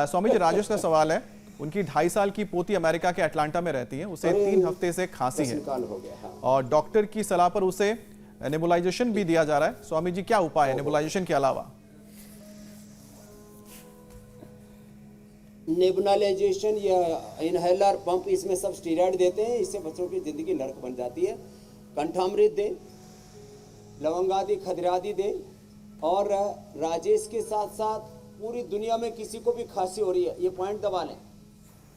स्वामी जी, राजेश का सवाल है, उनकी 2.5 साल की पोती अमेरिका के अटलांटा में रहती है, उसे 3 हफ्ते से खांसी है और डॉक्टर की सलाह पर उसे नेबुलाइजेशन भी दिया जा रहा है। स्वामी जी, क्या उपाय है नेबुलाइजेशन के अलावा? नेबुलाइजेशन या इनहेलर पंप, इसमें सब स्टीरॉयड देते हैं, इससे बच्चों की जिंदगी नरक बन जाती है। कंठामृत दें, लवंगादि खदरादि दें, और राजेश के साथ साथ पूरी दुनिया में किसी को भी खांसी हो रही है, ये पॉइंट दबा लें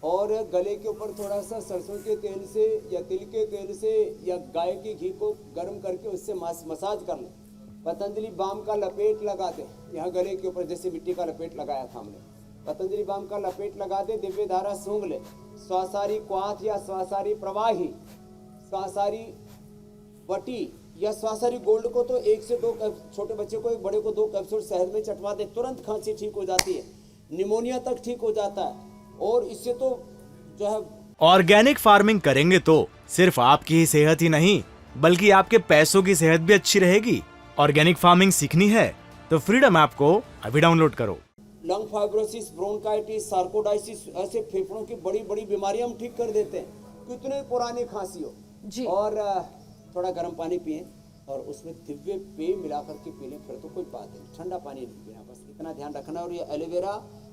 और गले के ऊपर थोड़ा सा सरसों के तेल से या तिल के तेल से या गाय के घी को गर्म करके उससे मसाज कर लें। पतंजलि बाम का लपेट लगा दें, यहाँ गले के ऊपर जैसे मिट्टी का लपेट लगाया था हमने, पतंजलि बाम का लपेट लगा दे, दिव्य धारा सूंघ ले। स्वासारी क्वाथ या स्वासारी प्रवाही, स्वासारी वटी या स्वासारी गोल्ड को तो 1 से 2 छोटे बच्चे को, एक बड़े को 2 कैप्सूल शहद में चटवा दे, तुरंत खांसी ठीक हो जाती है, निमोनिया तक ठीक हो जाता है। और इससे तो जो है ऑर्गेनिक फार्मिंग करेंगे तो सिर्फ आपकी ही सेहत ही नहीं बल्कि आपके पैसों की सेहत भी अच्छी रहेगी। ऑर्गेनिक फार्मिंग सीखनी है तो फ्रीडम ऐप को अभी डाउनलोड करो। लंग फाइब्रोसिस, ब्रोंकाइटिस, सार्कोडाइसिस, ऐसे फेफड़ों की बड़ी बड़ी बीमारियां हम ठीक कर देते हैं, कितने पुरानी खांसी हो जी। और थोड़ा गर्म पानी पिए और उसमें दिव्य पेय मिलाकर के पी लें, फिर तो कोई बात नहीं, ठंडा पानी नहीं पीना, बस इतना ध्यान रखना। और ये एलोवेरा,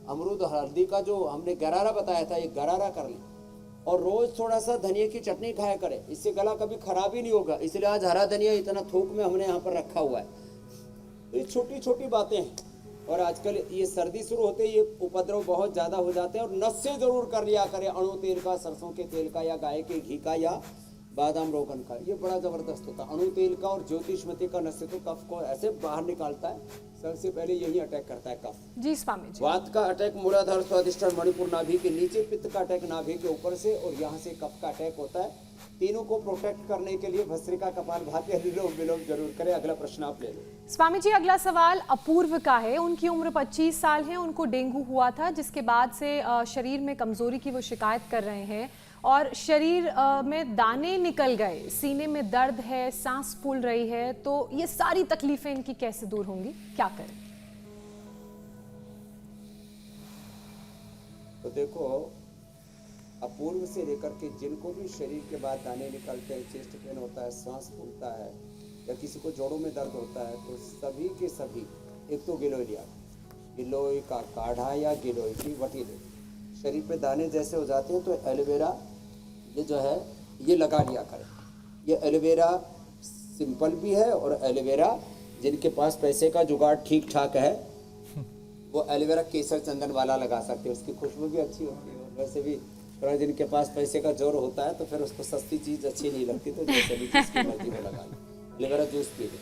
अमरूद, हल्दी का जो हमने गरारा बताया था, ये गरारा कर लें और रोज थोड़ा सा धनिया की चटनी खाया करें, इससे गला कभी खराब ही नहीं होगा। इसलिए आज हरा धनिया इतना थोक में हमने यहाँ पर रखा हुआ है। तो ये छोटी छोटी बातें हैं। और आजकल ये सर्दी शुरू होते ही ये उपद्रव बहुत ज़्यादा हो जाते हैं, और नस्से जरूर कर लिया करें, अणु तेल का, सरसों के तेल का या गाय के घी का या बादाम रोगन का, ये बड़ा जबरदस्त होता है। अणु तेल का और ज्योतिषमती का नस्से तो कफ को ऐसे बाहर निकालता है, सबसे पहले यही अटैक करता है कफ जी। स्वामी जी, वात का अटैक मूलाधार स्वादिष्टान मणिपुर नाभि के नीचे, पित्त का अटैक नाभि के ऊपर से, और यहाँ से कफ का अटैक होता है। तीनों को प्रोटेक्ट करने के लिए भस्त्रिका, कपालभाति, अनुलोम विलोम जरूर करें। अगला प्रश्न आप ले लो। स्वामी जी, अगला सवाल अपूर्व का है। उनकी उम्र 25 साल है, उनको डेंगू हुआ था, जिसके बाद से शरीर में कमजोरी की वो शिकायत कर रहे हैं और शरीर में दाने निकल गए, सीने में दर्द है, सांस फूल रही है, तो ये सारी तकलीफें इनकी कैसे दूर होंगी, क्या करें? तो देखो, अपूर्व से लेकर के जिनको भी शरीर के बाद दाने निकलते हैं, चेस्ट पेन होता है, सांस फूलता है या किसी को जोड़ों में दर्द होता है, तो सभी के सभी एक तो गिलोय लिया, गिलोय का काढ़ा या गिलोय की वटी ले। शरीर पे दाने जैसे हो जाते हैं तो एलोवेरा ये जो है ये लगा लिया करें। ये एलोवेरा सिंपल भी है, और एलोवेरा जिनके पास पैसे का जुगाड़ ठीक ठाक है वो एलोवेरा केसर चंदन वाला लगा सकते हैं, उसकी खुशबू भी अच्छी होती है। वैसे भी थोड़ा जिनके पास पैसे का जोर होता है तो फिर उसको सस्ती चीज़ अच्छी नहीं लगती, तो जैसे भी जिसकी मर्जी में लगा लो, एलोवेरा जूस पी ले।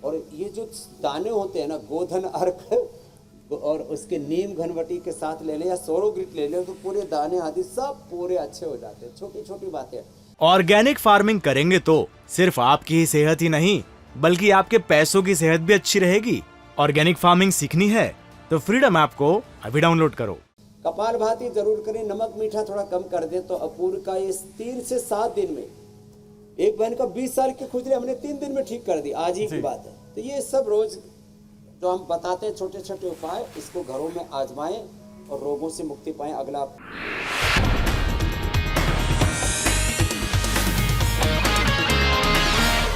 और ये जो दाने होते हैं ना, गोधन अर्क और उसके नीम घनवटी के साथ ले लें या सोरोग्रिट ले लें, तो पूरे दाने आदि सब पूरे अच्छे हो जाते हैं। छोटी छोटी बातें। ऑर्गेनिक फार्मिंग करेंगे तो सिर्फ आपकी ही सेहत ही नहीं बल्कि आपके पैसों की सेहत भी अच्छी रहेगी। ऑर्गेनिक फार्मिंग सीखनी है तो फ्रीडम ऐप को अभी डाउनलोड करो। कपालभाति जरूर करें, नमक मीठा थोड़ा कम कर दें तो अपूर्व का ये 3 से 7 दिन में, एक बहन का 20 साल की खुजली हमने 3 दिन में ठीक कर दी, आज ही की बात है। तो ये सब रोज जो हम बताते हैं छोटे छोटे उपाय, इसको घरों में आजमाएं और रोगों से मुक्ति पाएं। अगला